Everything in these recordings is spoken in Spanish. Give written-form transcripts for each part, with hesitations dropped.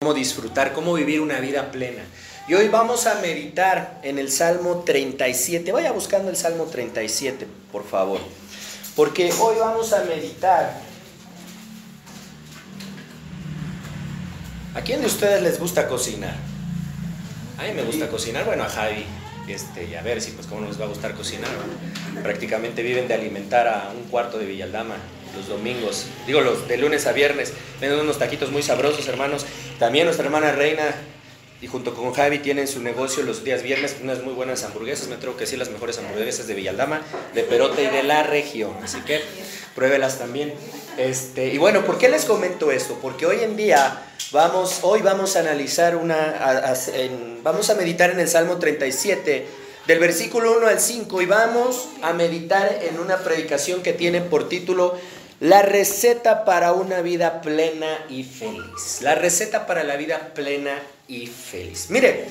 cómo disfrutar, cómo vivir una vida plena. Y hoy vamos a meditar en el Salmo 37. Vaya buscando el Salmo 37, por favor. Porque hoy vamos a meditar. ¿A quién de ustedes les gusta cocinar? A mí me gusta cocinar, bueno, a Javi. Y a ver si pues cómo nos va a gustar cocinar, ¿no? Prácticamente viven de alimentar a un cuarto de Villaldama los domingos, digo los de lunes a viernes, venden unos taquitos muy sabrosos, hermanos. También nuestra hermana Reina y junto con Javi tienen su negocio los días viernes, unas muy buenas hamburguesas, me atrevo que sí, las mejores hamburguesas de Villaldama, de Perote y de la región, así que pruébelas también. Y bueno, ¿por qué les comento esto? Porque hoy en día hoy vamos a analizar vamos a meditar en el Salmo 37, del versículo 1 al 5, y vamos a meditar en una predicación que tiene por título La receta para una vida plena y feliz. La receta para la vida plena y feliz. Mire,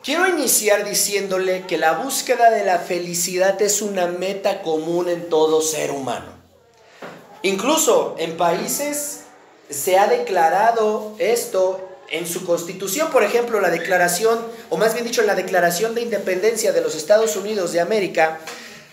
quiero iniciar diciéndole que la búsqueda de la felicidad es una meta común en todo ser humano. Incluso en países se ha declarado esto en su constitución. Por ejemplo, la declaración, o más bien dicho, la Declaración de Independencia de los Estados Unidos de América,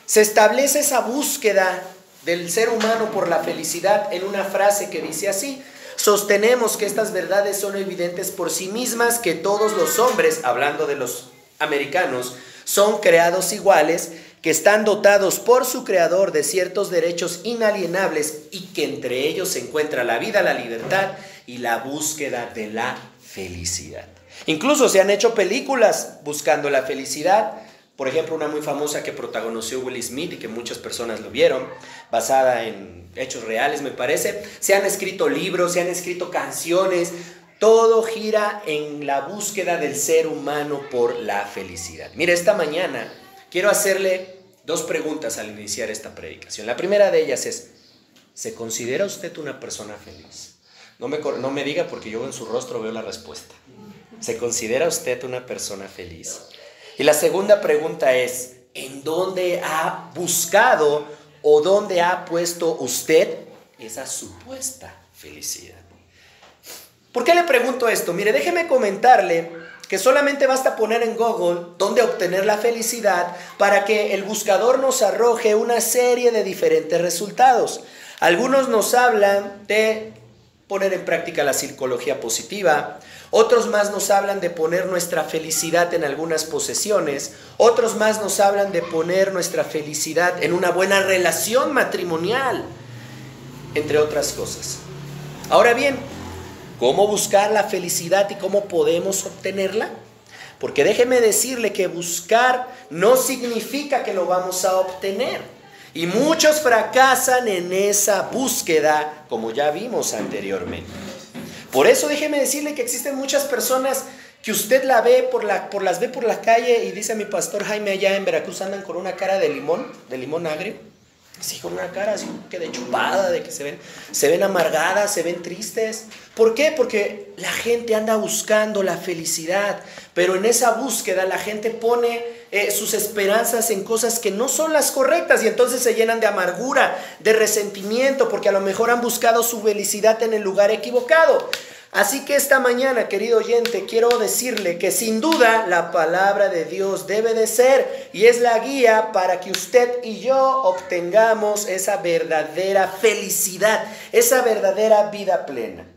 se establece esa búsqueda del ser humano por la felicidad en una frase que dice así: sostenemos que estas verdades son evidentes por sí mismas, que todos los hombres, hablando de los americanos, son creados iguales, que están dotados por su creador de ciertos derechos inalienables y que entre ellos se encuentra la vida, la libertad y la búsqueda de la felicidad. Incluso se han hecho películas buscando la felicidad. Por ejemplo, una muy famosa que protagonizó Will Smith y que muchas personas lo vieron, basada en hechos reales, me parece. Se han escrito libros, se han escrito canciones. Todo gira en la búsqueda del ser humano por la felicidad. Mire, esta mañana quiero hacerle dos preguntas al iniciar esta predicación. La primera de ellas es: ¿se considera usted una persona feliz? No me diga, porque yo en su rostro veo la respuesta. ¿Se considera usted una persona feliz? Y la segunda pregunta es: ¿en dónde ha buscado o dónde ha puesto usted esa supuesta felicidad? ¿Por qué le pregunto esto? Mire, déjeme comentarle que solamente basta poner en Google dónde obtener la felicidad para que el buscador nos arroje una serie de diferentes resultados. Algunos nos hablan de poner en práctica la psicología positiva, otros más nos hablan de poner nuestra felicidad en algunas posesiones, otros más nos hablan de poner nuestra felicidad en una buena relación matrimonial, entre otras cosas. Ahora bien, ¿cómo buscar la felicidad y cómo podemos obtenerla? Porque déjeme decirle que buscar no significa que lo vamos a obtener. Y muchos fracasan en esa búsqueda, como ya vimos anteriormente. Por eso déjeme decirle que existen muchas personas que usted las ve por la calle y dice: mi pastor Jaime, allá en Veracruz andan con una cara de limón agrio. Sí, con una cara así que de chupada, de que se ven amargadas, se ven tristes. ¿Por qué? Porque la gente anda buscando la felicidad, pero en esa búsqueda la gente pone sus esperanzas en cosas que no son las correctas y entonces se llenan de amargura, de resentimiento, porque a lo mejor han buscado su felicidad en el lugar equivocado. Así que esta mañana, querido oyente, quiero decirle que sin duda la palabra de Dios debe de ser y es la guía para que usted y yo obtengamos esa verdadera felicidad, esa verdadera vida plena.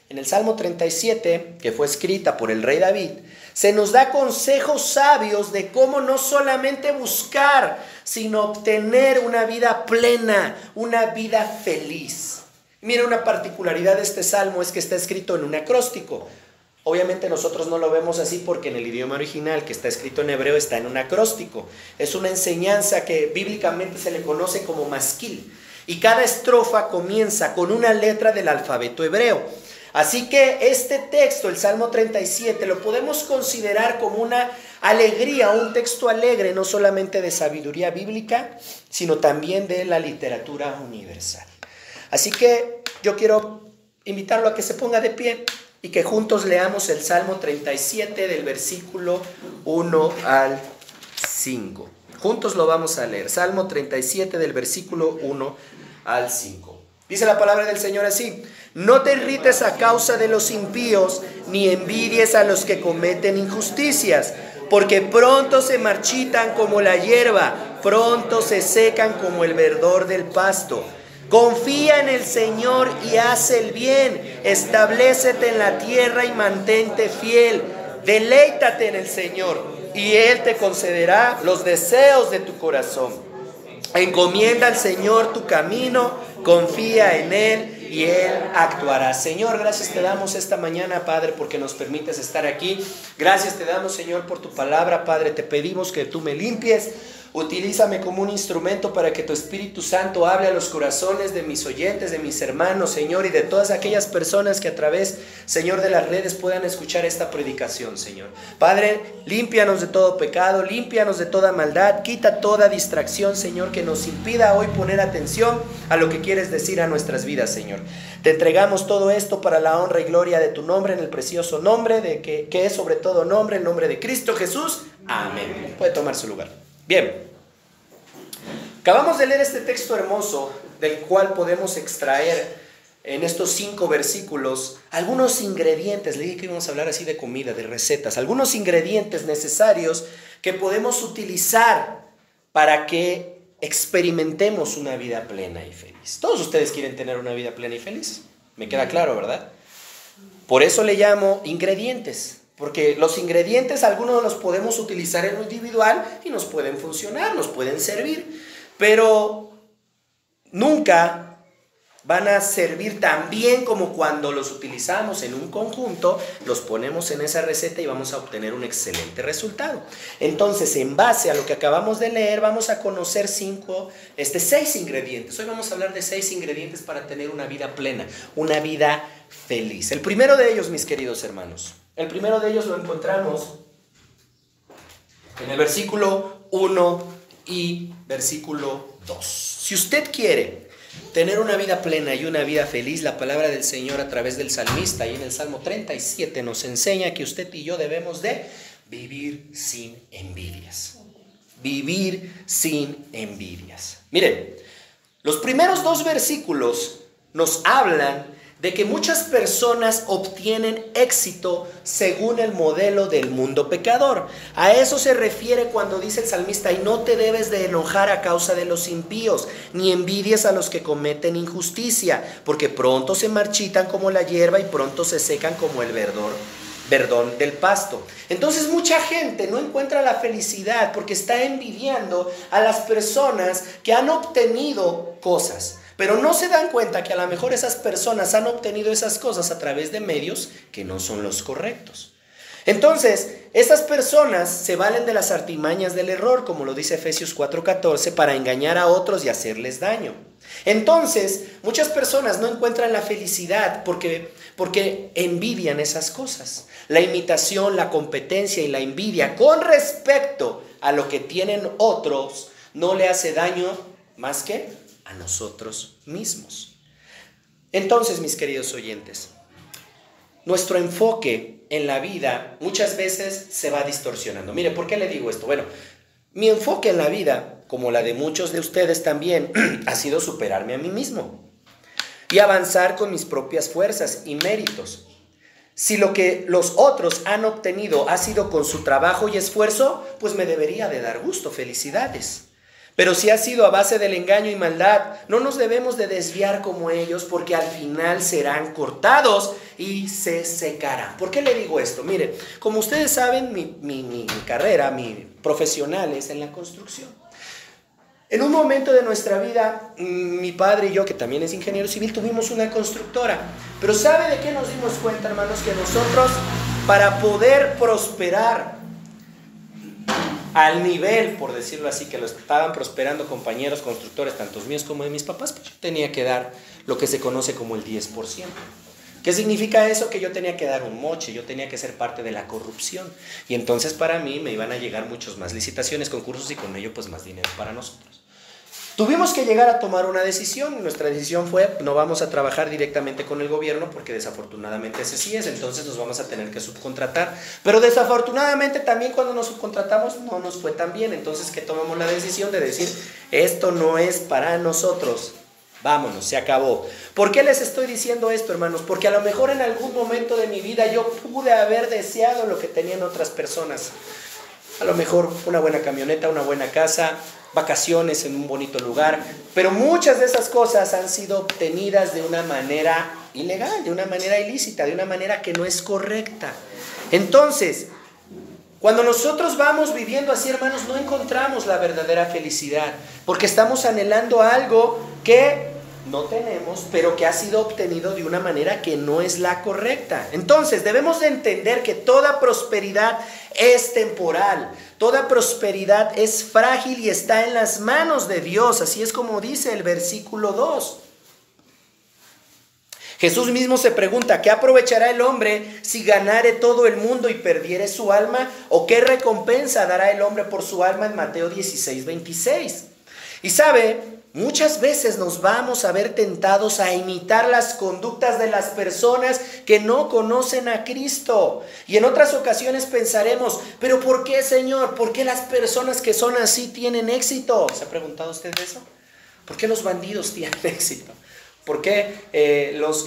En el Salmo 37, que fue escrita por el rey David, se nos da consejos sabios de cómo no solamente buscar, sino obtener una vida plena, una vida feliz. Mira, una particularidad de este salmo es que está escrito en un acróstico. Obviamente nosotros no lo vemos así porque en el idioma original, que está escrito en hebreo, está en un acróstico. Es una enseñanza que bíblicamente se le conoce como masquil. Y cada estrofa comienza con una letra del alfabeto hebreo. Así que este texto, el Salmo 37, lo podemos considerar como una alegría, un texto alegre, no solamente de sabiduría bíblica, sino también de la literatura universal. Así que yo quiero invitarlo a que se ponga de pie y que juntos leamos el Salmo 37 del versículo 1 al 5. Juntos lo vamos a leer. Salmo 37 del versículo 1 al 5. Dice la palabra del Señor así: no te irrites a causa de los impíos, ni envidies a los que cometen injusticias, porque pronto se marchitan como la hierba, pronto se secan como el verdor del pasto. Confía en el Señor y haz el bien, establécete en la tierra y mantente fiel. Deleítate en el Señor y Él te concederá los deseos de tu corazón. Encomienda al Señor tu camino, confía en Él y Él actuará. Señor, gracias te damos esta mañana, Padre, porque nos permites estar aquí. Gracias te damos, Señor, por tu palabra, Padre. Te pedimos que tú me limpies. Utilízame como un instrumento para que tu Espíritu Santo hable a los corazones de mis oyentes, de mis hermanos, Señor, y de todas aquellas personas que a través, Señor, de las redes puedan escuchar esta predicación, Señor. Padre, límpianos de todo pecado, límpianos de toda maldad, quita toda distracción, Señor, que nos impida hoy poner atención a lo que quieres decir a nuestras vidas, Señor. Te entregamos todo esto para la honra y gloria de tu nombre, en el precioso nombre de que es sobre todo nombre, el nombre de Cristo Jesús. Amén. Puede tomar su lugar. Bien, acabamos de leer este texto hermoso del cual podemos extraer en estos 5 versículos algunos ingredientes. Le dije que íbamos a hablar así de comida, de recetas, algunos ingredientes necesarios que podemos utilizar para que experimentemos una vida plena y feliz. Todos ustedes quieren tener una vida plena y feliz, me queda claro, ¿verdad? Por eso le llamo ingredientes. Porque los ingredientes, algunos los podemos utilizar en lo individual y nos pueden funcionar, nos pueden servir, pero nunca van a servir tan bien como cuando los utilizamos en un conjunto, los ponemos en esa receta y vamos a obtener un excelente resultado. Entonces, en base a lo que acabamos de leer, vamos a conocer 6 ingredientes. Hoy vamos a hablar de 6 ingredientes para tener una vida plena, una vida feliz. El primero de ellos, mis queridos hermanos, el primero de ellos lo encontramos en el versículo 1 y versículo 2. Si usted quiere tener una vida plena y una vida feliz, la palabra del Señor a través del salmista y en el Salmo 37 nos enseña que usted y yo debemos de vivir sin envidias. Vivir sin envidias. Miren, los primeros 2 versículos nos hablan de que muchas personas obtienen éxito según el modelo del mundo pecador. A eso se refiere cuando dice el salmista: y no te debes de enojar a causa de los impíos, ni envidies a los que cometen injusticia, porque pronto se marchitan como la hierba y pronto se secan como el verdón del pasto. Entonces mucha gente no encuentra la felicidad porque está envidiando a las personas que han obtenido cosas. Pero no se dan cuenta que a lo mejor esas personas han obtenido esas cosas a través de medios que no son los correctos. Entonces, esas personas se valen de las artimañas del error, como lo dice Efesios 4:14, para engañar a otros y hacerles daño. Entonces, muchas personas no encuentran la felicidad porque envidian esas cosas. La imitación, la competencia y la envidia con respecto a lo que tienen otros no le hace daño más que a nosotros mismos. Entonces, mis queridos oyentes, nuestro enfoque en la vida muchas veces se va distorsionando. Mire, ¿por qué le digo esto? Bueno, mi enfoque en la vida, como la de muchos de ustedes también, ha sido superarme a mí mismo y avanzar con mis propias fuerzas y méritos. Si lo que los otros han obtenido ha sido con su trabajo y esfuerzo, pues me debería de dar gusto, felicidades. Pero si ha sido a base del engaño y maldad, no nos debemos de desviar como ellos, porque al final serán cortados y se secarán. ¿Por qué le digo esto? Mire, como ustedes saben, mi carrera, mi profesional es en la construcción. En un momento de nuestra vida, mi padre y yo, que también es ingeniero civil, tuvimos una constructora. Pero ¿sabe de qué nos dimos cuenta, hermanos? Que nosotros, para poder prosperar al nivel, por decirlo así, que lo estaban prosperando compañeros constructores, tanto míos como de mis papás, pues yo tenía que dar lo que se conoce como el 10%. ¿Qué significa eso? Que yo tenía que dar un moche, yo tenía que ser parte de la corrupción. Y entonces para mí me iban a llegar muchos más licitaciones, concursos y con ello pues más dinero para nosotros. Tuvimos que llegar a tomar una decisión y nuestra decisión fue: no vamos a trabajar directamente con el gobierno porque desafortunadamente ese sí es, entonces nos vamos a tener que subcontratar. Pero desafortunadamente también cuando nos subcontratamos no nos fue tan bien, entonces que tomamos la decisión de decir: esto no es para nosotros. Vámonos, se acabó. ¿Por qué les estoy diciendo esto, hermanos? Porque a lo mejor en algún momento de mi vida yo pude haber deseado lo que tenían otras personas. A lo mejor una buena camioneta, una buena casa, vacaciones en un bonito lugar. Pero muchas de esas cosas han sido obtenidas de una manera ilegal, de una manera ilícita, de una manera que no es correcta. Entonces, cuando nosotros vamos viviendo así, hermanos, no encontramos la verdadera felicidad, porque estamos anhelando algo que no tenemos, pero que ha sido obtenido de una manera que no es la correcta. Entonces, debemos de entender que toda prosperidad es temporal, toda prosperidad es frágil y está en las manos de Dios, así es como dice el versículo 2. Jesús mismo se pregunta, ¿qué aprovechará el hombre si ganare todo el mundo y perdiere su alma? ¿O qué recompensa dará el hombre por su alma en Mateo 16, 26? Y sabe, muchas veces nos vamos a ver tentados a imitar las conductas de las personas que no conocen a Cristo. Y en otras ocasiones pensaremos, ¿pero por qué, Señor? ¿Por qué las personas que son así tienen éxito? ¿Se ha preguntado usted eso? ¿Por qué los bandidos tienen éxito? ¿Por qué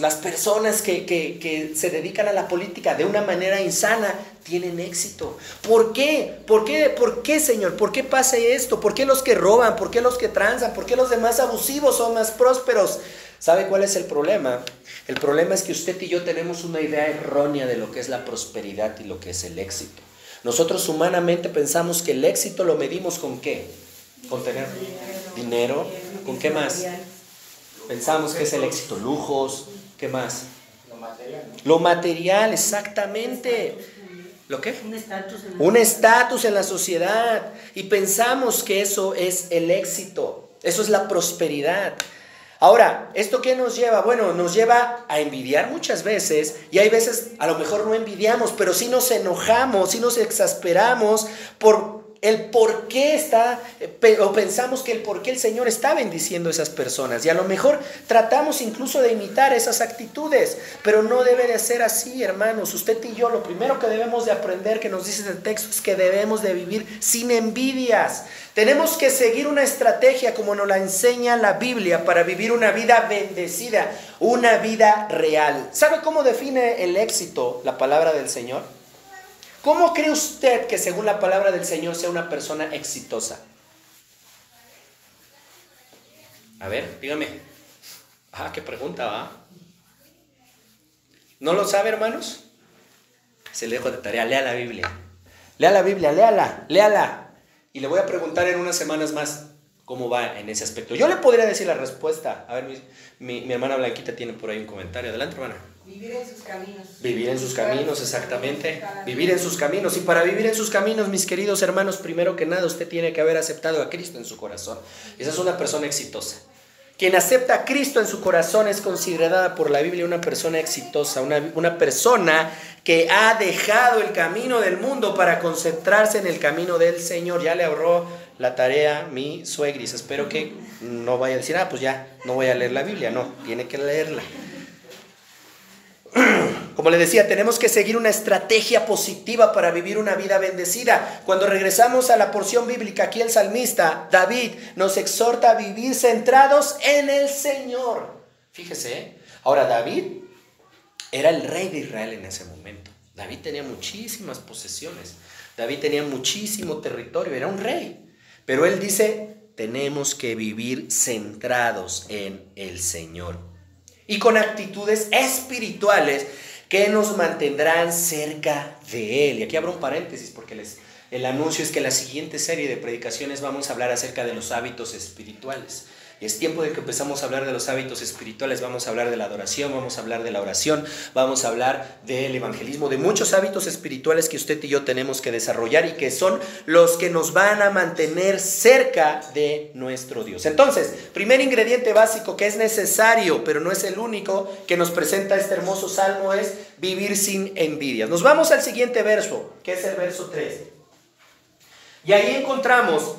las personas que se dedican a la política de una manera insana tienen éxito? ¿Por qué? ¿Por qué, Señor? ¿Por qué pasa esto? ¿Por qué los que roban? ¿Por qué los que transan? ¿Por qué los demás abusivos son más prósperos? ¿Sabe cuál es el problema? El problema es que usted y yo tenemos una idea errónea de lo que es la prosperidad y lo que es el éxito. Nosotros humanamente pensamos que el éxito lo medimos ¿con qué? Con tener dinero. ¿Con qué más? Pensamos que es el éxito, lujos, ¿qué más? Lo material, exactamente. ¿Lo qué? Un estatus en la sociedad. Y pensamos que eso es el éxito, eso es la prosperidad. Ahora, ¿esto qué nos lleva? Bueno, nos lleva a envidiar muchas veces, y hay veces a lo mejor no envidiamos, pero sí nos enojamos, sí nos exasperamos por el por qué o pensamos que el por qué el Señor está bendiciendo a esas personas. Y a lo mejor tratamos incluso de imitar esas actitudes, pero no debe de ser así, hermanos. Usted y yo, lo primero que debemos de aprender, que nos dice el texto, es que debemos de vivir sin envidias. Tenemos que seguir una estrategia como nos la enseña la Biblia para vivir una vida bendecida, una vida real. ¿Sabe cómo define el éxito la palabra del Señor? ¿Cómo cree usted que según la palabra del Señor sea una persona exitosa? A ver, dígame. Qué pregunta, ¿va? ¿No lo sabe, hermanos? Se le dejo de tarea, lea la Biblia. Lea la Biblia, léala. Y le voy a preguntar en unas semanas más cómo va en ese aspecto. Yo le podría decir la respuesta. A ver, mi hermana Blanquita tiene por ahí un comentario. Adelante, hermana. Vivir en sus caminos. Vivir en sus caminos, exactamente. Vivir en sus caminos. Y para vivir en sus caminos, mis queridos hermanos, primero que nada, usted tiene que haber aceptado a Cristo en su corazón. Esa es una persona exitosa. Quien acepta a Cristo en su corazón es considerada por la Biblia una persona exitosa, una persona que ha dejado el camino del mundo para concentrarse en el camino del Señor. Ya le ahorró la tarea mi suegris. Espero que no vaya a decir, pues ya, no voy a leer la Biblia. No, tiene que leerla. Como le decía, tenemos que seguir una estrategia positiva para vivir una vida bendecida. Cuando regresamos a la porción bíblica, aquí el salmista David nos exhorta a vivir centrados en el Señor. Fíjese, ahora David era el rey de Israel en ese momento. David tenía muchísimas posesiones, David tenía muchísimo territorio, era un rey. Pero él dice, tenemos que vivir centrados en el Señor y con actitudes espirituales que nos mantendrán cerca de Él. Y aquí abro un paréntesis porque el anuncio es que en la siguiente serie de predicaciones vamos a hablar acerca de los hábitos espirituales. Y es tiempo de que empezamos a hablar de los hábitos espirituales. Vamos a hablar de la adoración, vamos a hablar de la oración, vamos a hablar del evangelismo, de muchos hábitos espirituales que usted y yo tenemos que desarrollar y que son los que nos van a mantener cerca de nuestro Dios. Entonces, primer ingrediente básico que es necesario, pero no es el único, que nos presenta este hermoso salmo es vivir sin envidias. Nos vamos al siguiente verso, que es el verso 3. Y ahí encontramos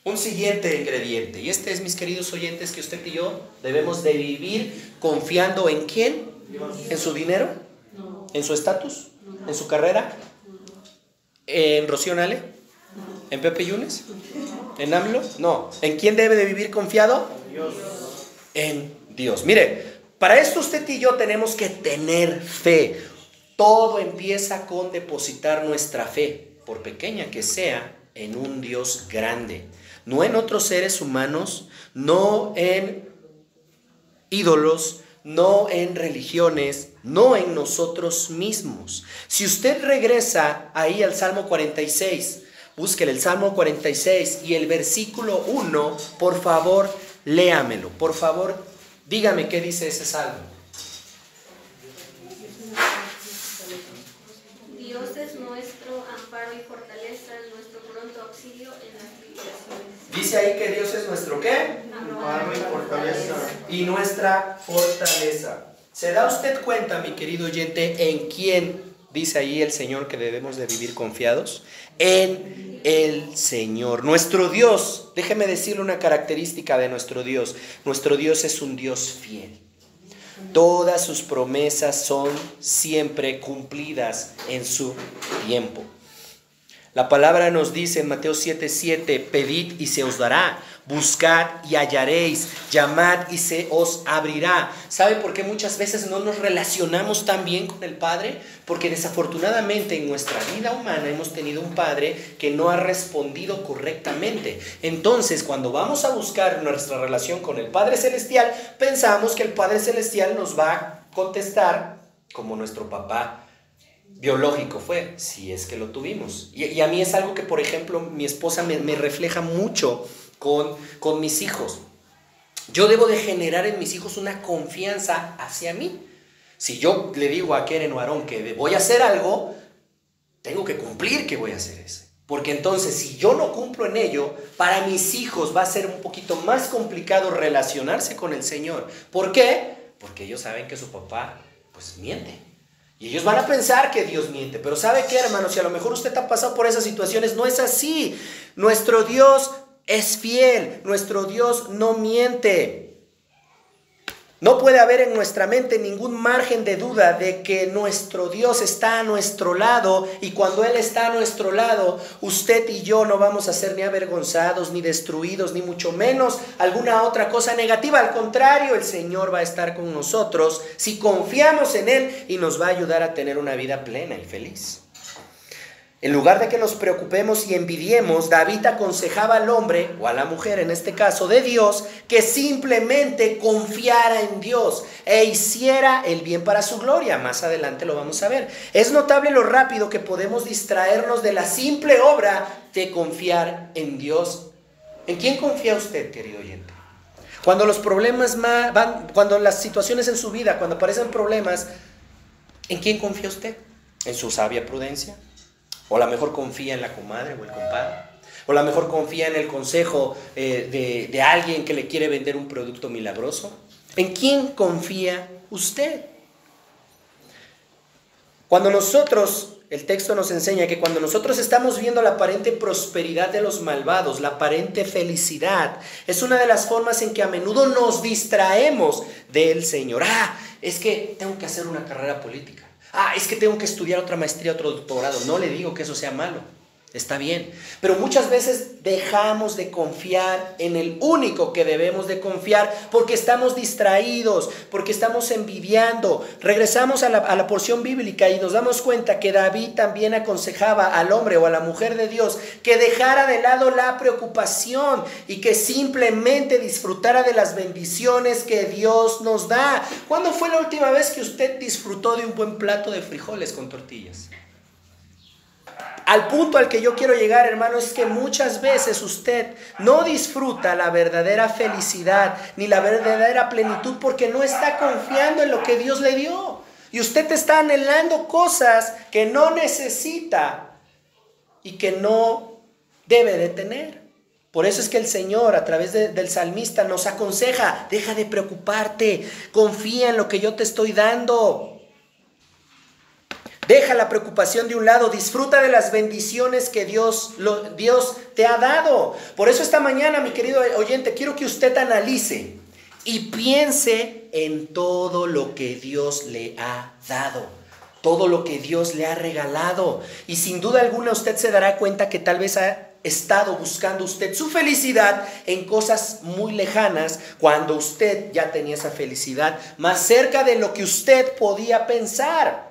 un siguiente ingrediente, y este es, mis queridos oyentes, que usted y yo debemos de vivir confiando ¿en quién? Dios. ¿En su dinero? No. ¿En su estatus? No. ¿En su carrera? No. ¿En Rocío Nale? No. ¿En Pepe Yunes? No. ¿En AMLO? No. ¿En quién debe de vivir confiado? Dios. en Dios. Mire, para esto usted y yo tenemos que tener fe. Todo empieza con depositar nuestra fe, por pequeña que sea, en un Dios grande. No en otros seres humanos, no en ídolos, no en religiones, no en nosotros mismos. Si usted regresa ahí al Salmo 46, búsquele el Salmo 46 y el versículo 1, por favor, léamelo. Por favor, dígame qué dice ese salmo. Dios es nuestro amparo y fortaleza, nuestro pronto auxilio en las tribulaciones. Dice ahí que Dios es nuestro ¿qué? Amparo y fortaleza. Y nuestra fortaleza. ¿Se da usted cuenta, mi querido oyente, en quién dice ahí el Señor que debemos de vivir confiados? En el Señor. Nuestro Dios, déjeme decirle una característica de nuestro Dios. Nuestro Dios es un Dios fiel. Todas sus promesas son siempre cumplidas en su tiempo. La palabra nos dice en Mateo 7:7, pedid y se os dará, buscad y hallaréis, llamad y se os abrirá. ¿Sabe por qué muchas veces no nos relacionamos tan bien con el Padre? Porque desafortunadamente en nuestra vida humana hemos tenido un Padre que no ha respondido correctamente. Entonces, cuando vamos a buscar nuestra relación con el Padre Celestial, pensamos que el Padre Celestial nos va a contestar como nuestro papá biológico fue, si es que lo tuvimos. Y a mí es algo que, por ejemplo, mi esposa me refleja mucho con mis hijos. Yo debo de generar en mis hijos una confianza hacia mí. Si yo le digo a Keren o a Aarón que voy a hacer algo, tengo que cumplir que voy a hacer eso. Porque entonces, si yo no cumplo en ello, para mis hijos va a ser un poquito más complicado relacionarse con el Señor. ¿Por qué? Porque ellos saben que su papá, pues, miente. Y ellos van a pensar que Dios miente. Pero ¿sabe qué, hermano? Si a lo mejor usted ha pasado por esas situaciones, no es así. Nuestro Dios es fiel. Nuestro Dios no miente. No puede haber en nuestra mente ningún margen de duda de que nuestro Dios está a nuestro lado. Y cuando Él está a nuestro lado, usted y yo no vamos a ser ni avergonzados, ni destruidos, ni mucho menos alguna otra cosa negativa. Al contrario, el Señor va a estar con nosotros si confiamos en Él y nos va a ayudar a tener una vida plena y feliz. En lugar de que nos preocupemos y envidiemos, David aconsejaba al hombre, o a la mujer en este caso, de Dios, que simplemente confiara en Dios e hiciera el bien para su gloria. Más adelante lo vamos a ver. Es notable lo rápido que podemos distraernos de la simple obra de confiar en Dios. ¿En quién confía usted, querido oyente? Cuando los problemas cuando las situaciones en su vida, cuando aparecen problemas, ¿en quién confía usted? ¿En su sabia prudencia? O a lo mejor confía en la comadre o el compadre. O a lo mejor confía en el consejo de alguien que le quiere vender un producto milagroso. ¿En quién confía usted? Cuando nosotros, el texto nos enseña que cuando nosotros estamos viendo la aparente prosperidad de los malvados, la aparente felicidad, es una de las formas en que a menudo nos distraemos del Señor. Es que tengo que hacer una carrera política. Es que tengo que estudiar otra maestría, otro doctorado. No le digo que eso sea malo, está bien. Pero muchas veces dejamos de confiar en el único que debemos de confiar porque estamos distraídos, porque estamos envidiando. Regresamos a la porción bíblica y nos damos cuenta que David también aconsejaba al hombre o a la mujer de Dios que dejara de lado la preocupación y que simplemente disfrutara de las bendiciones que Dios nos da. ¿Cuándo fue la última vez que usted disfrutó de un buen plato de frijoles con tortillas? Al punto al que yo quiero llegar, hermano, es que muchas veces usted no disfruta la verdadera felicidad ni la verdadera plenitud porque no está confiando en lo que Dios le dio. Y usted está anhelando cosas que no necesita y que no debe de tener. Por eso es que el Señor, a través del salmista, nos aconseja: deja de preocuparte, confía en lo que yo te estoy dando. Deja la preocupación de un lado, disfruta de las bendiciones que Dios te ha dado. Por eso esta mañana, mi querido oyente, quiero que usted analice y piense en todo lo que Dios le ha dado. todo lo que Dios le ha regalado. Y sin duda alguna usted se dará cuenta que tal vez ha estado buscando usted su felicidad en cosas muy lejanas, cuando usted ya tenía esa felicidad más cerca de lo que usted podía pensar.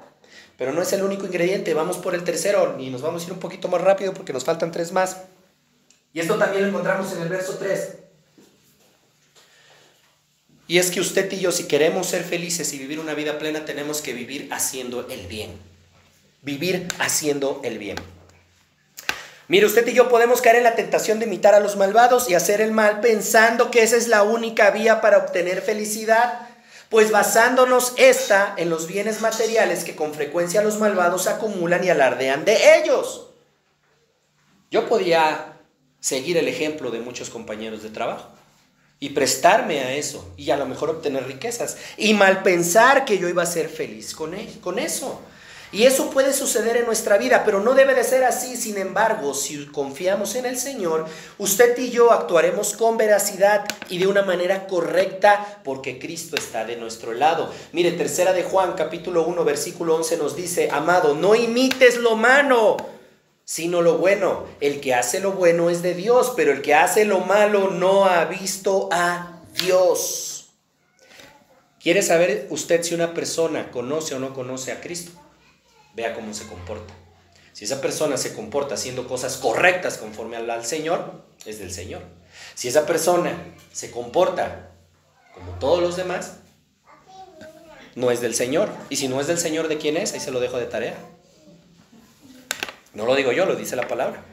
Pero no es el único ingrediente. Vamos por el tercero y nos vamos a ir un poquito más rápido porque nos faltan 3 más. Y esto también lo encontramos en el verso 3. Y es que usted y yo, si queremos ser felices y vivir una vida plena, tenemos que vivir haciendo el bien. Vivir haciendo el bien. Mire, usted y yo podemos caer en la tentación de imitar a los malvados y hacer el mal pensando que esa es la única vía para obtener felicidad, pues basándonos en los bienes materiales que con frecuencia los malvados acumulan y alardean de ellos. Yo podía seguir el ejemplo de muchos compañeros de trabajo y prestarme a eso y a lo mejor obtener riquezas y mal pensar que yo iba a ser feliz con eso. Y eso puede suceder en nuestra vida, pero no debe de ser así. Sin embargo, si confiamos en el Señor, usted y yo actuaremos con veracidad y de una manera correcta, porque Cristo está de nuestro lado. Mire, 3 de Juan, capítulo 1, versículo 11 nos dice: amado, no imites lo malo, sino lo bueno. El que hace lo bueno es de Dios, pero el que hace lo malo no ha visto a Dios. ¿Quiere saber usted si una persona conoce o no conoce a Cristo? Vea cómo se comporta. Si esa persona se comporta haciendo cosas correctas conforme al Señor, es del Señor. Si esa persona se comporta como todos los demás, no es del Señor. Y si no es del Señor, ¿de quién es? Ahí se lo dejo de tarea. No lo digo yo, lo dice la palabra.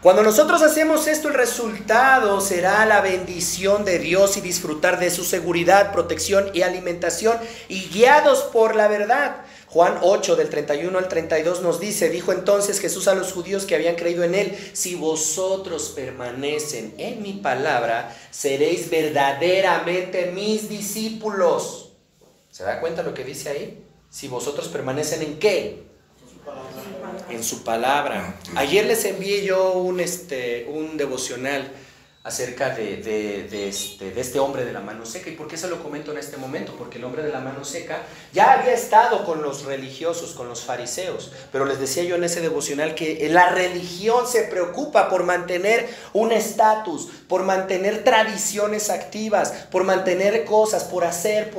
Cuando nosotros hacemos esto, el resultado será la bendición de Dios y disfrutar de su seguridad, protección y alimentación, y guiados por la verdad. Juan 8, del 31 al 32 nos dice: dijo entonces Jesús a los judíos que habían creído en él: si vosotros permanecen en mi palabra, seréis verdaderamente mis discípulos. ¿Se da cuenta lo que dice ahí? Si vosotros permanecen ¿en qué? En su palabra. Ayer les envié yo un devocional acerca de este hombre de la mano seca. ¿Y por qué se lo comento en este momento? Porque el hombre de la mano seca ya había estado con los religiosos, con los fariseos, pero les decía yo en ese devocional que la religión se preocupa por mantener un estatus, por mantener tradiciones activas, por mantener cosas, por hacer.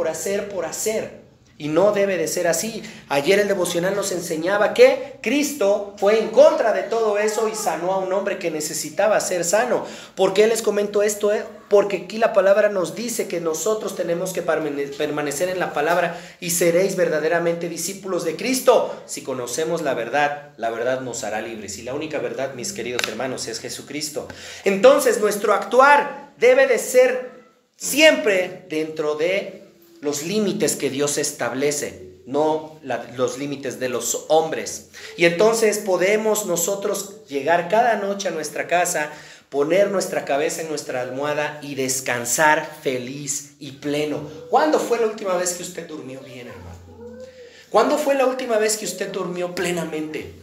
Y no debe de ser así. Ayer el devocional nos enseñaba que Cristo fue en contra de todo eso y sanó a un hombre que necesitaba ser sano. ¿Por qué les comento esto? Porque aquí la palabra nos dice que nosotros tenemos que permanecer en la palabra y seréis verdaderamente discípulos de Cristo. Si conocemos la verdad nos hará libres. Y la única verdad, mis queridos hermanos, es Jesucristo. Entonces nuestro actuar debe de ser siempre dentro de los límites que Dios establece, no los límites de los hombres. Y entonces podemos nosotros llegar cada noche a nuestra casa, poner nuestra cabeza en nuestra almohada y descansar feliz y pleno. ¿Cuándo fue la última vez que usted durmió bien, hermano? ¿Cuándo fue la última vez que usted durmió plenamente?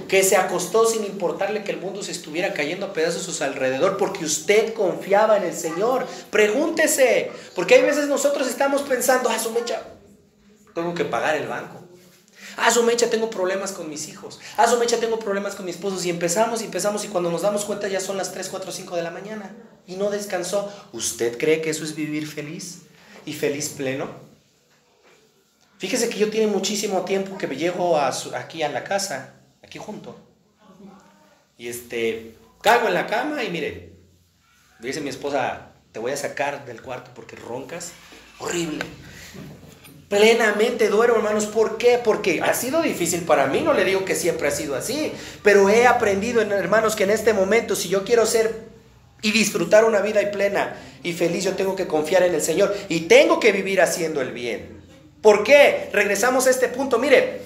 Que se acostó sin importarle que el mundo se estuviera cayendo a pedazos a su alrededor, porque usted confiaba en el Señor. Pregúntese, porque hay veces nosotros estamos pensando: su mecha, tengo que pagar el banco. Su mecha, tengo problemas con mis hijos. Su mecha, tengo problemas con mi esposo. Y empezamos y cuando nos damos cuenta ya son las 3, 4, 5 de la mañana y no descansó. ¿Usted cree que eso es vivir feliz y feliz pleno? Fíjese que yo tiene muchísimo tiempo que me llego aquí a la casa, aquí junto, y caigo en la cama y mire, me dice mi esposa: te voy a sacar del cuarto porque roncas horrible. Plenamente duermo, hermanos. ¿Por qué? Porque ha sido difícil para mí, no le digo que siempre ha sido así, pero he aprendido, hermanos, que en este momento, si yo quiero ser y disfrutar una vida plena y feliz, yo tengo que confiar en el Señor y tengo que vivir haciendo el bien. ¿Por qué? Regresamos a este punto. Mire,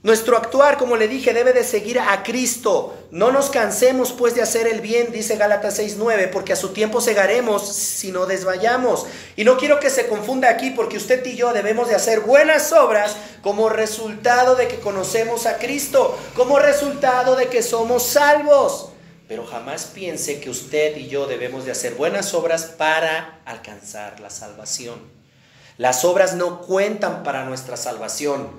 nuestro actuar, como le dije, debe de seguir a Cristo. No nos cansemos pues de hacer el bien, dice Gálatas 6:9, porque a su tiempo segaremos si no desmayamos. Y no quiero que se confunda aquí, porque usted y yo debemos de hacer buenas obras como resultado de que conocemos a Cristo, como resultado de que somos salvos. Pero jamás piense que usted y yo debemos de hacer buenas obras para alcanzar la salvación. Las obras no cuentan para nuestra salvación,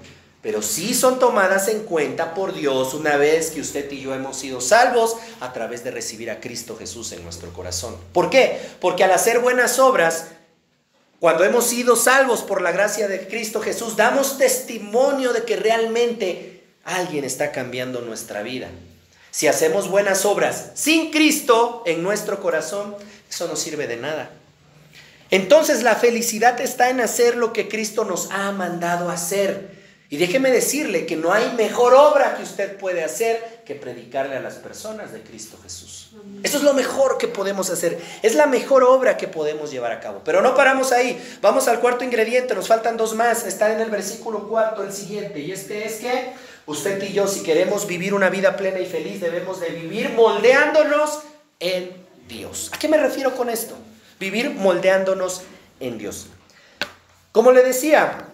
pero sí son tomadas en cuenta por Dios una vez que usted y yo hemos sido salvos a través de recibir a Cristo Jesús en nuestro corazón. ¿Por qué? Porque al hacer buenas obras, cuando hemos sido salvos por la gracia de Cristo Jesús, damos testimonio de que realmente alguien está cambiando nuestra vida. Si hacemos buenas obras sin Cristo en nuestro corazón, eso no sirve de nada. Entonces la felicidad está en hacer lo que Cristo nos ha mandado hacer. Y déjeme decirle que no hay mejor obra que usted puede hacer que predicarle a las personas de Cristo Jesús. Eso es lo mejor que podemos hacer. Es la mejor obra que podemos llevar a cabo. Pero no paramos ahí. Vamos al cuarto ingrediente. Nos faltan dos más. Está en el versículo 4 el siguiente. Y este es que usted y yo, si queremos vivir una vida plena y feliz, debemos de vivir moldeándonos en Dios. ¿A qué me refiero con esto? Vivir moldeándonos en Dios. Como le decía,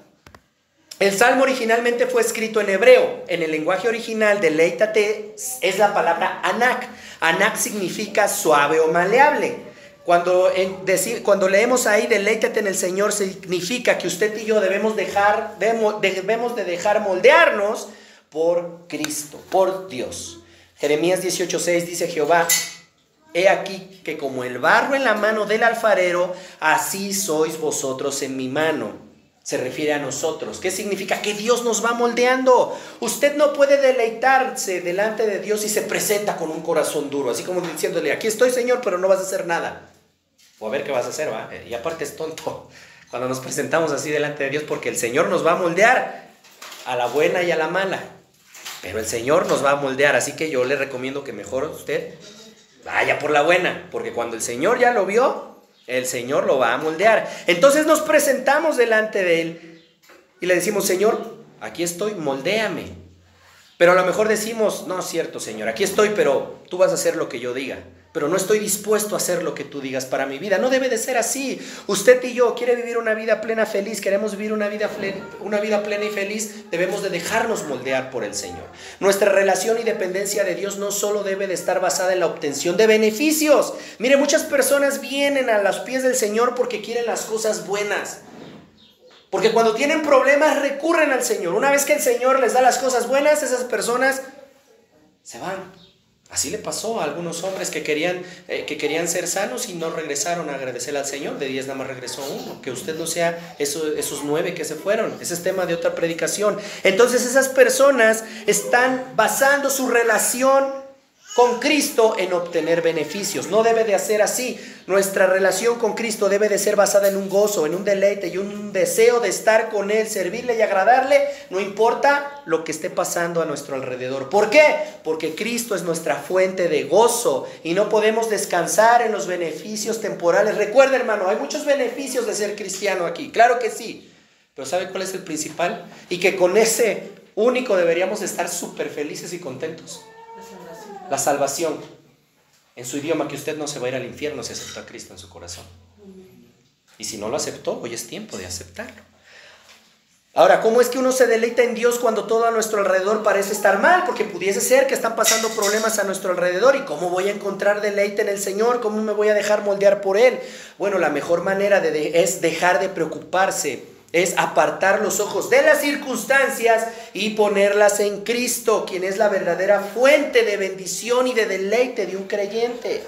el Salmo originalmente fue escrito en hebreo. En el lenguaje original, deleítate, es la palabra anak. Anak significa suave o maleable. Cuando leemos ahí, deleítate en el Señor, significa que usted y yo debemos de dejar moldearnos por Cristo, por Dios. Jeremías 18:6 dice Jehová: he aquí que como el barro en la mano del alfarero, así sois vosotros en mi mano. Se refiere a nosotros. ¿Qué significa? Que Dios nos va moldeando. Usted no puede deleitarse delante de Dios y se presenta con un corazón duro, así como diciéndole: aquí estoy, Señor, pero no vas a hacer nada. O a ver qué vas a hacer, ¿va? Y aparte es tonto cuando nos presentamos así delante de Dios, porque el Señor nos va a moldear a la buena y a la mala. Pero el Señor nos va a moldear, así que yo le recomiendo que mejor usted vaya por la buena, porque cuando el Señor ya lo vio, el Señor lo va a moldear. Entonces nos presentamos delante de Él y le decimos: Señor, aquí estoy, moldéame. Pero a lo mejor decimos: no es cierto, Señor, aquí estoy, pero tú vas a hacer lo que yo diga. Pero no estoy dispuesto a hacer lo que tú digas para mi vida. No debe de ser así. Usted y yo quiere vivir una vida plena, feliz. Queremos vivir una vida plena y feliz. Debemos de dejarnos moldear por el Señor. Nuestra relación y dependencia de Dios no solo debe de estar basada en la obtención de beneficios. Mire, muchas personas vienen a los pies del Señor porque quieren las cosas buenas. Porque cuando tienen problemas recurren al Señor. Una vez que el Señor les da las cosas buenas, esas personas se van. Así le pasó a algunos hombres que querían ser sanos y no regresaron a agradecerle al Señor. De 10 nada más regresó uno. Que usted no sea esos 9 que se fueron. Ese es tema de otra predicación. Entonces esas personas están basando su relación con Cristo en obtener beneficios. No debe de ser así. Nuestra relación con Cristo debe de ser basada en un gozo, en un deleite y un deseo de estar con Él, servirle y agradarle, no importa lo que esté pasando a nuestro alrededor. ¿Por qué? Porque Cristo es nuestra fuente de gozo y no podemos descansar en los beneficios temporales. Recuerda, hermano, hay muchos beneficios de ser cristiano aquí, claro que sí, pero ¿sabe cuál es el principal? Y que con ese único deberíamos estar súper felices y contentos. La salvación. En su idioma, que usted no se va a ir al infierno si acepta a Cristo en su corazón. Y si no lo aceptó, hoy es tiempo de aceptarlo. Ahora, ¿cómo es que uno se deleita en Dios cuando todo a nuestro alrededor parece estar mal? Porque pudiese ser que están pasando problemas a nuestro alrededor. ¿Y cómo voy a encontrar deleite en el Señor? ¿Cómo me voy a dejar moldear por Él? Bueno, la mejor manera es dejar de preocuparse. Es apartar los ojos de las circunstancias y ponerlas en Cristo, quien es la verdadera fuente de bendición y de deleite de un creyente.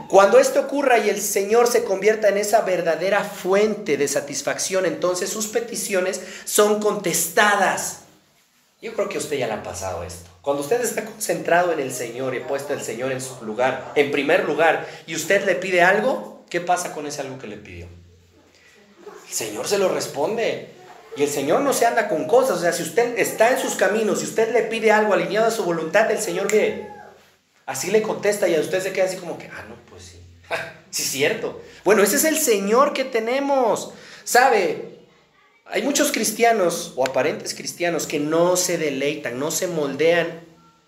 Cuando esto ocurra y el Señor se convierta en esa verdadera fuente de satisfacción, entonces sus peticiones son contestadas. Yo creo que a usted ya le ha pasado esto. Cuando usted está concentrado en el Señor y puesto el Señor en su lugar, en primer lugar, y usted le pide algo, ¿qué pasa con ese algo que le pidió? El Señor se lo responde. Y el Señor no se anda con cosas. O sea, si usted está en sus caminos, si usted le pide algo alineado a su voluntad, el Señor ve, así le contesta y a usted se queda así como que, no, pues sí. Sí es cierto. Bueno, ese es el Señor que tenemos. ¿Sabe? Hay muchos cristianos o aparentes cristianos que no se deleitan, no se moldean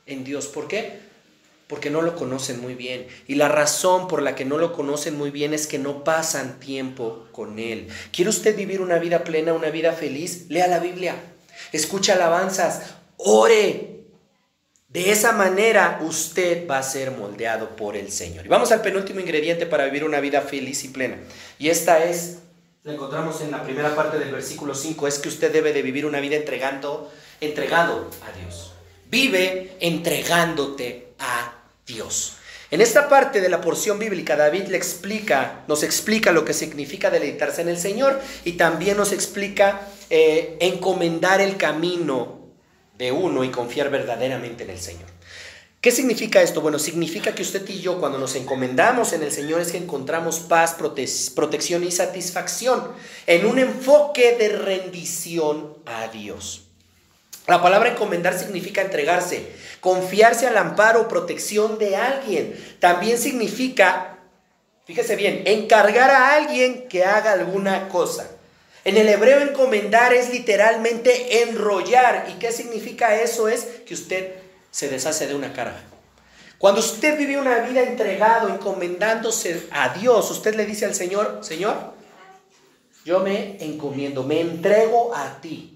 en Dios. ¿Por qué? Porque no lo conocen muy bien. Y la razón por la que no lo conocen muy bien es que no pasan tiempo con Él. ¿Quiere usted vivir una vida plena, una vida feliz? Lea la Biblia, escucha alabanzas, ore. De esa manera usted va a ser moldeado por el Señor. Y vamos al penúltimo ingrediente para vivir una vida feliz y plena. Y esta es la encontramos en la primera parte del versículo 5, es que usted debe de vivir una vida entregado a Dios. Vive entregándote a Dios. En esta parte de la porción bíblica, David nos explica lo que significa deleitarse en el Señor y también nos explica encomendar el camino de uno y confiar verdaderamente en el Señor. ¿Qué significa esto? Bueno, significa que usted y yo, cuando nos encomendamos en el Señor, es que encontramos paz, protección y satisfacción en un enfoque de rendición a Dios. La palabra encomendar significa entregarse, confiarse al amparo o protección de alguien. También significa, fíjese bien, encargar a alguien que haga alguna cosa. En el hebreo, encomendar es literalmente enrollar. ¿Y qué significa eso? Es que usted se deshace de una carga. Cuando usted vive una vida entregado, encomendándose a Dios, usted le dice al Señor: Señor, yo me encomiendo, me entrego a ti.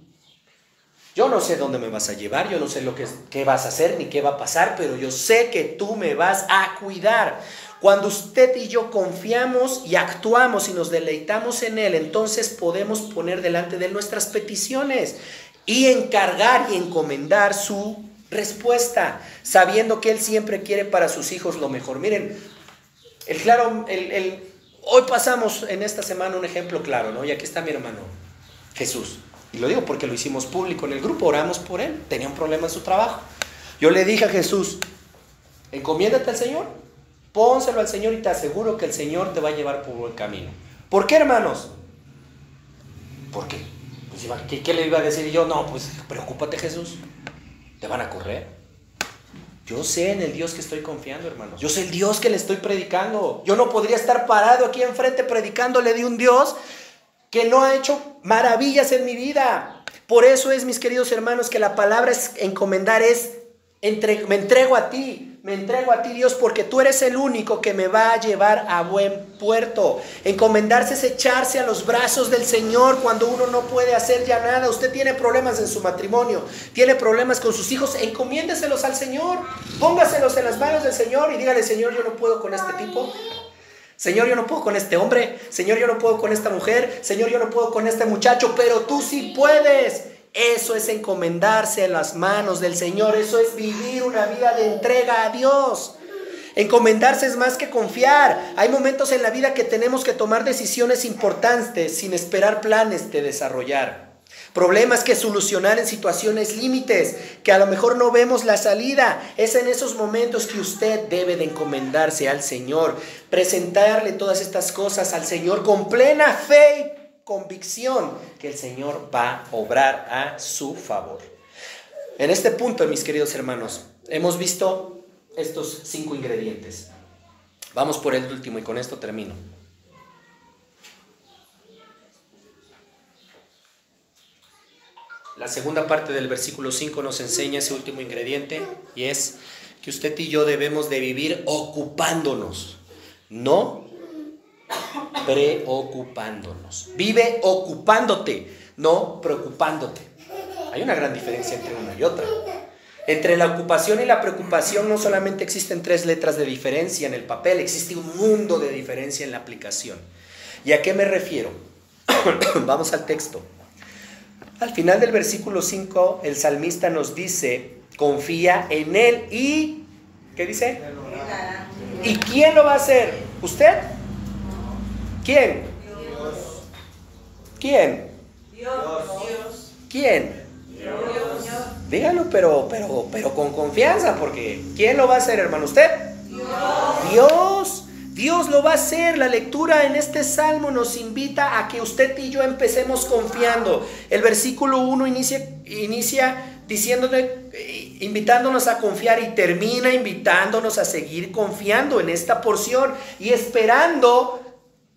Yo no sé dónde me vas a llevar, yo no sé qué vas a hacer ni qué va a pasar, pero yo sé que tú me vas a cuidar. Cuando usted y yo confiamos y actuamos y nos deleitamos en Él, entonces podemos poner delante de Él nuestras peticiones y encargar y encomendar su respuesta, sabiendo que Él siempre quiere para sus hijos lo mejor. Miren, hoy pasamos en esta semana un ejemplo claro, ¿no? Y aquí está mi hermano Jesús. Y lo digo porque lo hicimos público en el grupo, oramos por él, tenía un problema en su trabajo. Yo le dije a Jesús: encomiéndate al Señor, pónselo al Señor y te aseguro que el Señor te va a llevar por buen camino. ¿Por qué, hermanos? ¿Por qué? Pues, ¿qué le iba a decir yo? No, pues preocúpate, Jesús, te van a correr. Yo sé en el Dios que estoy confiando, hermanos. Yo sé el Dios que le estoy predicando. Yo no podría estar parado aquí enfrente predicándole de un Dios que no ha hecho maravillas en mi vida. Por eso es, mis queridos hermanos, que la palabra es encomendar, me entrego a ti, Dios, porque tú eres el único que me va a llevar a buen puerto. Encomendarse es echarse a los brazos del Señor cuando uno no puede hacer ya nada. Usted tiene problemas en su matrimonio, tiene problemas con sus hijos, encomiéndeselos al Señor, póngaselos en las manos del Señor y dígale: Señor, yo no puedo con este tipo. Señor, yo no puedo con este hombre. Señor, yo no puedo con esta mujer. Señor, yo no puedo con este muchacho, pero tú sí puedes. Eso es encomendarse en las manos del Señor. Eso es vivir una vida de entrega a Dios. Encomendarse es más que confiar. Hay momentos en la vida que tenemos que tomar decisiones importantes sin esperar planes de desarrollar. Problemas que solucionar en situaciones límites, que a lo mejor no vemos la salida. Es en esos momentos que usted debe de encomendarse al Señor, presentarle todas estas cosas al Señor con plena fe y convicción que el Señor va a obrar a su favor. En este punto, mis queridos hermanos, hemos visto estos 5 ingredientes. Vamos por el último y con esto termino. La segunda parte del versículo 5 nos enseña ese último ingrediente, y es que usted y yo debemos de vivir ocupándonos, no preocupándonos. Vive ocupándote, no preocupándote. Hay una gran diferencia entre una y otra. Entre la ocupación y la preocupación no solamente existen 3 letras de diferencia en el papel, existe un mundo de diferencia en la aplicación. ¿Y a qué me refiero? Vamos al texto. Al final del versículo 5, el salmista nos dice: confía en Él y... ¿qué dice? ¿Y quién lo va a hacer? ¿Usted? ¿Quién? Dios. ¿Quién? Dios. ¿Quién? Dios. Dígalo, pero con confianza, porque ¿quién lo va a hacer, hermano? ¿Usted? Dios. Dios lo va a hacer. La lectura en este salmo nos invita a que usted y yo empecemos confiando. El versículo 1 inicia invitándonos a confiar y termina invitándonos a seguir confiando en esta porción y esperando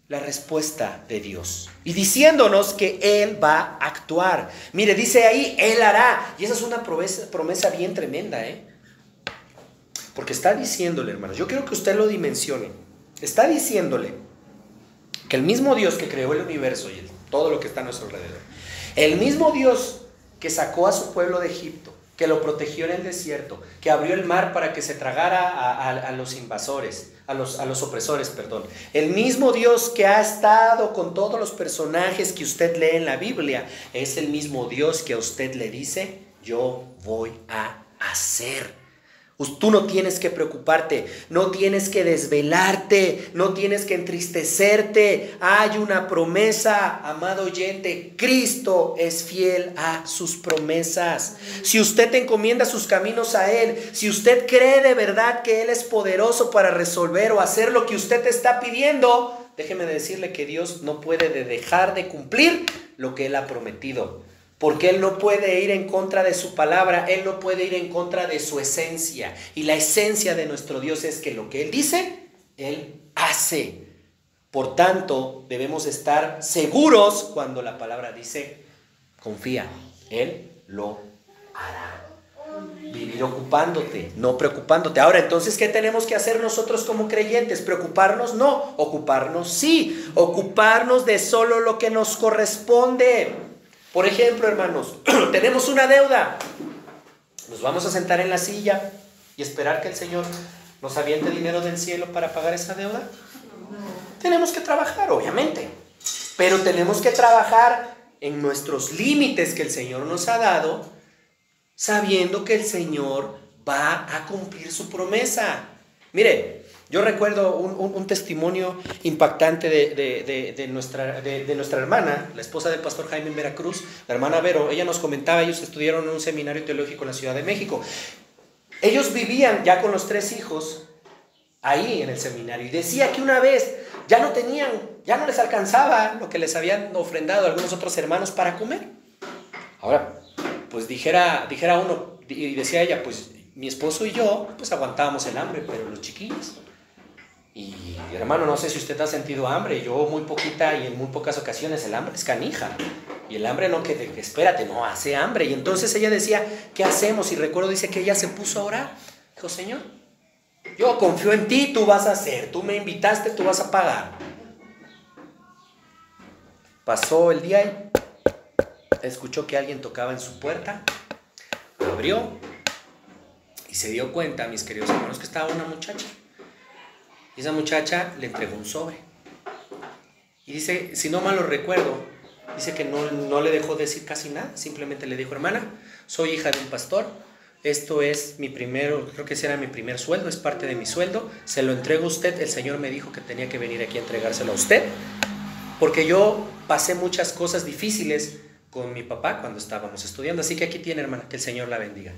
la respuesta de Dios y diciéndonos que Él va a actuar. Mire, dice ahí: Él hará. Y esa es una promesa bien tremenda, porque está diciéndole, hermanos, yo quiero que usted lo dimensione. Está diciéndole que el mismo Dios que creó el universo y todo lo que está a nuestro alrededor, el mismo Dios que sacó a su pueblo de Egipto, que lo protegió en el desierto, que abrió el mar para que se tragara a los invasores, a los opresores, perdón. El mismo Dios que ha estado con todos los personajes que usted lee en la Biblia, es el mismo Dios que a usted le dice, yo voy a hacer. Tú no tienes que preocuparte, no tienes que desvelarte, no tienes que entristecerte. Hay una promesa, amado oyente, Cristo es fiel a sus promesas. Si usted encomienda sus caminos a Él, si usted cree de verdad que Él es poderoso para resolver o hacer lo que usted está pidiendo, déjeme decirle que Dios no puede dejar de cumplir lo que Él ha prometido. Porque Él no puede ir en contra de su palabra, Él no puede ir en contra de su esencia. Y la esencia de nuestro Dios es que lo que Él dice, Él hace. Por tanto, debemos estar seguros cuando la palabra dice, confía, Él lo hará. Vivir ocupándote, no preocupándote. Ahora, entonces, ¿qué tenemos que hacer nosotros como creyentes? ¿Preocuparnos? No. ¿Ocuparnos? Sí. Ocuparnos de solo lo que nos corresponde. Por ejemplo, hermanos, tenemos una deuda. ¿Nos vamos a sentar en la silla y esperar que el Señor nos aviente dinero del cielo para pagar esa deuda? Tenemos que trabajar, obviamente. Pero tenemos que trabajar en nuestros límites que el Señor nos ha dado, sabiendo que el Señor va a cumplir su promesa. Mire, yo recuerdo un testimonio impactante de nuestra hermana, la esposa del pastor Jaime en Veracruz, la hermana Vero. Ella nos comentaba, ellos estudiaron en un seminario teológico en la Ciudad de México. Ellos vivían ya con los 3 hijos ahí en el seminario y decía que una vez ya no les alcanzaba lo que les habían ofrendado algunos otros hermanos para comer. Ahora, pues dijera uno, y decía ella, pues mi esposo y yo pues aguantábamos el hambre, pero los chiquillos. Y hermano, no sé si usted ha sentido hambre, yo muy poquita y en muy pocas ocasiones el hambre es canija. Y el hambre no que espérate, no, hace hambre. Y entonces ella decía, ¿qué hacemos? Y recuerdo, dice que ella se puso a orar. Dijo, Señor, yo confío en ti, tú vas a hacer, tú me invitaste, tú vas a pagar. Pasó el día y escuchó que alguien tocaba en su puerta, abrió y se dio cuenta, mis queridos hermanos, que estaba una muchacha. Y esa muchacha le entregó un sobre. Y dice, si no mal lo recuerdo, dice que no le dejó decir casi nada. Simplemente le dijo, hermana, soy hija de un pastor. Esto es creo que ese era mi primer sueldo, es parte de mi sueldo. Se lo entrego a usted. El Señor me dijo que tenía que venir aquí a entregárselo a usted. Porque yo pasé muchas cosas difíciles con mi papá cuando estábamos estudiando. Así que aquí tiene, hermana, que el Señor la bendiga.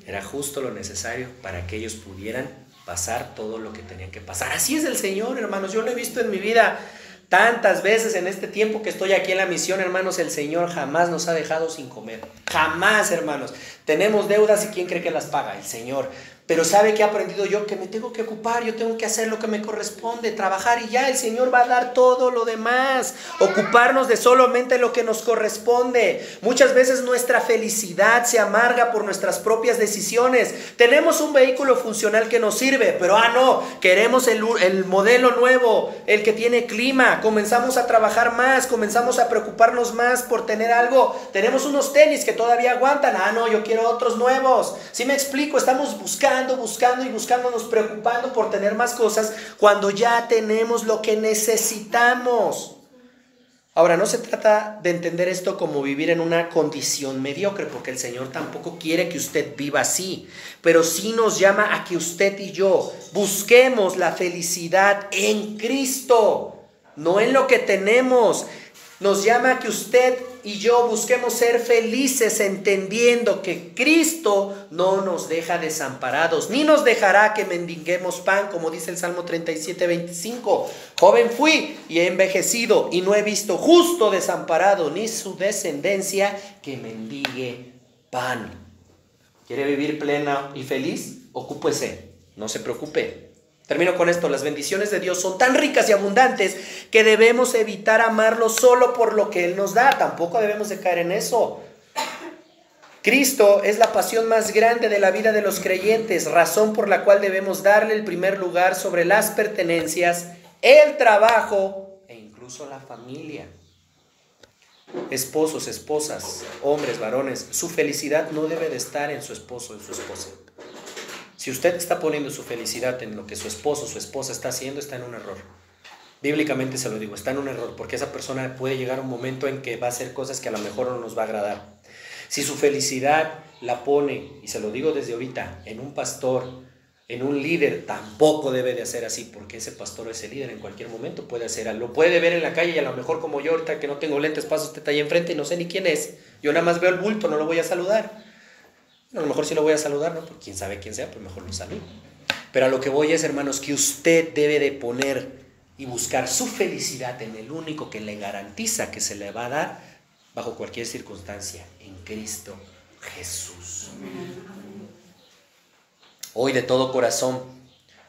Era justo lo necesario para que ellos pudieran pasar todo lo que tenían que pasar. Así es el Señor, hermanos. Yo lo he visto en mi vida tantas veces en este tiempo que estoy aquí en la misión, hermanos. El Señor jamás nos ha dejado sin comer. Jamás, hermanos. Tenemos deudas y ¿quién cree que las paga? El Señor. Pero ¿sabe qué he aprendido yo? Que me tengo que ocupar, yo tengo que hacer lo que me corresponde, trabajar y ya el Señor va a dar todo lo demás. Ocuparnos de solamente lo que nos corresponde. Muchas veces nuestra felicidad se amarga por nuestras propias decisiones. Tenemos un vehículo funcional que nos sirve, pero no, queremos el modelo nuevo, el que tiene clima. Comenzamos a trabajar más, comenzamos a preocuparnos más por tener algo. Tenemos unos tenis que todavía aguantan. No, yo quiero otros nuevos. ¿Sí me explico? Estamos buscándonos preocupando por tener más cosas cuando ya tenemos lo que necesitamos. Ahora, no se trata de entender esto como vivir en una condición mediocre, porque el Señor tampoco quiere que usted viva así, pero sí nos llama a que usted y yo busquemos la felicidad en Cristo, no en lo que tenemos. Nos llama a que usted y yo busquemos ser felices entendiendo que Cristo no nos deja desamparados, ni nos dejará que mendiguemos pan, como dice el Salmo 37:25. Joven fui y he envejecido y no he visto justo desamparado, ni su descendencia que mendigue pan. ¿Quiere vivir plena y feliz? Ocúpese, no se preocupe. Termino con esto, las bendiciones de Dios son tan ricas y abundantes que debemos evitar amarlo solo por lo que Él nos da. Tampoco debemos de caer en eso. Cristo es la pasión más grande de la vida de los creyentes, razón por la cual debemos darle el primer lugar sobre las pertenencias, el trabajo e incluso la familia. Esposos, esposas, hombres, varones, su felicidad no debe de estar en su esposo o en su esposa. Si Si usted está poniendo su felicidad en lo que su esposo o su esposa está haciendo, está en un error. Bíblicamente se lo digo, está en un error, porque esa persona puede llegar a un momento en que va a hacer cosas que a lo mejor no nos va a agradar. Si su felicidad la pone, y se lo digo desde ahorita, en un pastor, en un líder, tampoco debe de hacer así, porque ese pastor o ese líder en cualquier momento puede hacer algo. Lo puede ver en la calle y a lo mejor como yo ahorita que no tengo lentes, paso usted ahí enfrente y no sé ni quién es. Yo nada más veo el bulto, no lo voy a saludar. A lo mejor sí lo voy a saludar, ¿no? Porque quién sabe quién sea, pues mejor lo saludo. Pero a lo que voy es, hermanos, que usted debe de poner y buscar su felicidad en el único que le garantiza que se le va a dar bajo cualquier circunstancia, en Cristo Jesús. Hoy de todo corazón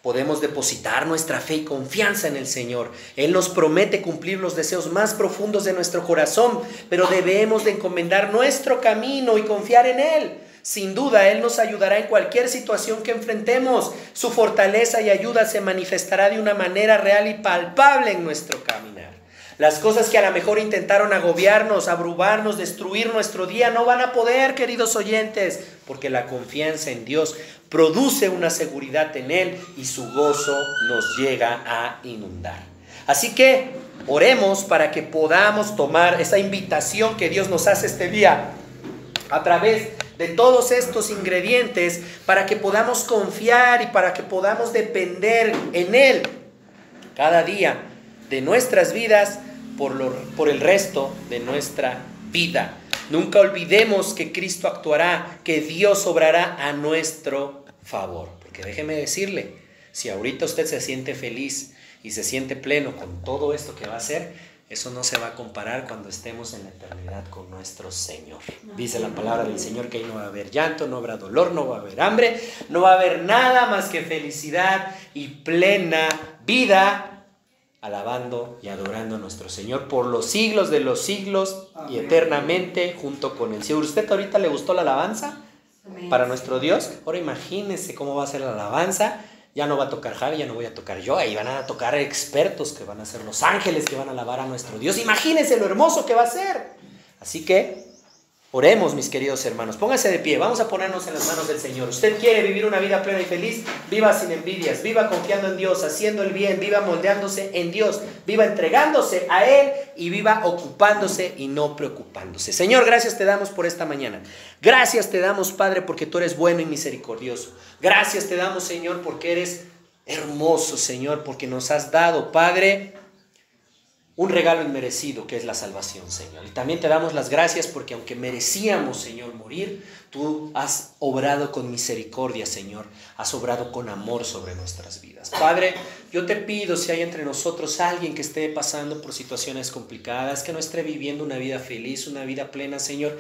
podemos depositar nuestra fe y confianza en el Señor. Él nos promete cumplir los deseos más profundos de nuestro corazón, pero debemos de encomendar nuestro camino y confiar en Él. Sin duda, Él nos ayudará en cualquier situación que enfrentemos. Su fortaleza y ayuda se manifestará de una manera real y palpable en nuestro caminar. Las cosas que a lo mejor intentaron agobiarnos, abrumarnos, destruir nuestro día, no van a poder, queridos oyentes, porque la confianza en Dios produce una seguridad en Él y su gozo nos llega a inundar. Así que oremos para que podamos tomar esa invitación que Dios nos hace este día a través de todos estos ingredientes, para que podamos confiar y para que podamos depender en Él cada día de nuestras vidas por el resto de nuestra vida. Nunca olvidemos que Cristo actuará, que Dios obrará a nuestro favor. Porque déjeme decirle, si ahorita usted se siente feliz y se siente pleno con todo esto que va a hacer, eso no se va a comparar cuando estemos en la eternidad con nuestro Señor. Dice la palabra del Señor que ahí no va a haber llanto, no habrá dolor, no va a haber hambre, no va a haber nada más que felicidad y plena vida, alabando y adorando a nuestro Señor por los siglos de los siglos y eternamente junto con Él. Si a usted ahorita le gustó la alabanza para nuestro Dios, ahora imagínese cómo va a ser la alabanza. Ya no va a tocar Javi, ya no voy a tocar yo, ahí van a tocar expertos que van a ser los ángeles que van a alabar a nuestro Dios. Imagínense lo hermoso que va a ser. Así que oremos, mis queridos hermanos, pónganse de pie, vamos a ponernos en las manos del Señor. Usted quiere vivir una vida plena y feliz, viva sin envidias, viva confiando en Dios, haciendo el bien, viva moldeándose en Dios, viva entregándose a Él y viva ocupándose y no preocupándose. Señor, gracias te damos por esta mañana. Gracias te damos, Padre, porque tú eres bueno y misericordioso. Gracias te damos, Señor, porque eres hermoso, Señor, porque nos has dado, Padre, un regalo inmerecido que es la salvación, Señor. Y también te damos las gracias porque aunque merecíamos, Señor, morir, tú has obrado con misericordia, Señor. Has obrado con amor sobre nuestras vidas. Padre, yo te pido, si hay entre nosotros alguien que esté pasando por situaciones complicadas, que no esté viviendo una vida feliz, una vida plena, Señor,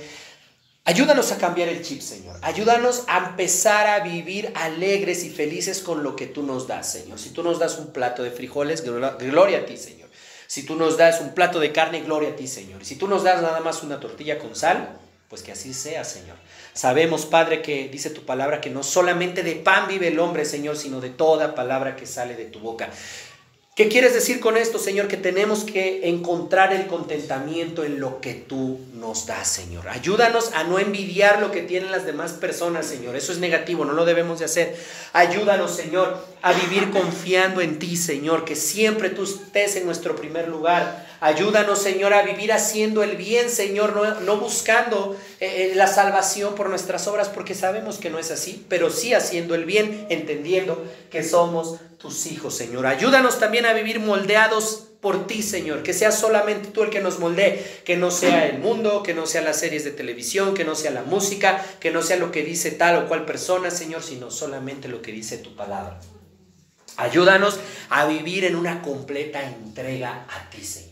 ayúdanos a cambiar el chip, Señor. Ayúdanos a empezar a vivir alegres y felices con lo que tú nos das, Señor. Si tú nos das un plato de frijoles, gloria a ti, Señor. Si tú nos das un plato de carne, gloria a ti, Señor. Y si tú nos das nada más una tortilla con sal, pues que así sea, Señor. Sabemos, Padre, que dice tu palabra que no solamente de pan vive el hombre, Señor, sino de toda palabra que sale de tu boca. ¿Qué quieres decir con esto, Señor? Que tenemos que encontrar el contentamiento en lo que tú nos das, Señor. Ayúdanos a no envidiar lo que tienen las demás personas, Señor. Eso es negativo, no lo debemos de hacer. Ayúdanos, Señor, a vivir confiando en ti, Señor. Que siempre tú estés en nuestro primer lugar. Ayúdanos, Señor, a vivir haciendo el bien, Señor. No buscando la salvación por nuestras obras, porque sabemos que no es así. Pero sí haciendo el bien, entendiendo que somos tus hijos, Señor. Ayúdanos también a vivir moldeados por ti, Señor. Que sea solamente tú el que nos moldee. Que no sea el mundo, que no sea las series de televisión, que no sea la música, que no sea lo que dice tal o cual persona, Señor, sino solamente lo que dice tu palabra. Ayúdanos a vivir en una completa entrega a ti, Señor.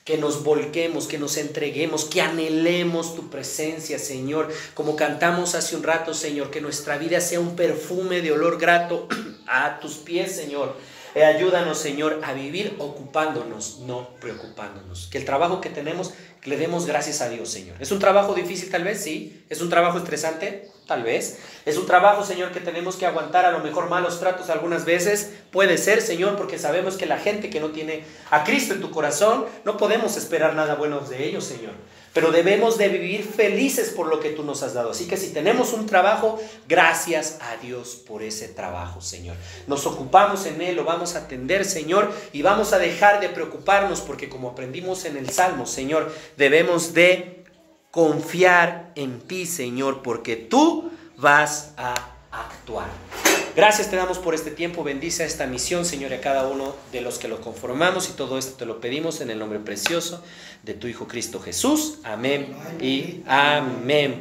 Que nos volquemos, que nos entreguemos, que anhelemos tu presencia, Señor. Como cantamos hace un rato, Señor, que nuestra vida sea un perfume de olor grato a tus pies, Señor. Ayúdanos, Señor, a vivir ocupándonos, no preocupándonos. Que el trabajo que tenemos, que le demos gracias a Dios, Señor. ¿Es un trabajo difícil tal vez? Sí. ¿Es un trabajo estresante? Tal vez. ¿Es un trabajo, Señor, que tenemos que aguantar a lo mejor malos tratos algunas veces? Puede ser, Señor, porque sabemos que la gente que no tiene a Cristo en tu corazón, no podemos esperar nada bueno de ellos, Señor. pero debemos de vivir felices por lo que tú nos has dado. Así que si tenemos un trabajo, gracias a Dios por ese trabajo, Señor. Nos ocupamos en él, lo vamos a atender, Señor, y vamos a dejar de preocuparnos porque, como aprendimos en el Salmo, Señor, debemos de confiar en ti, Señor, porque tú vas a actuar. Gracias te damos por este tiempo. Bendice a esta misión, Señor, y a cada uno de los que lo conformamos, y todo esto te lo pedimos en el nombre precioso de tu Hijo Cristo Jesús. Amén y amén.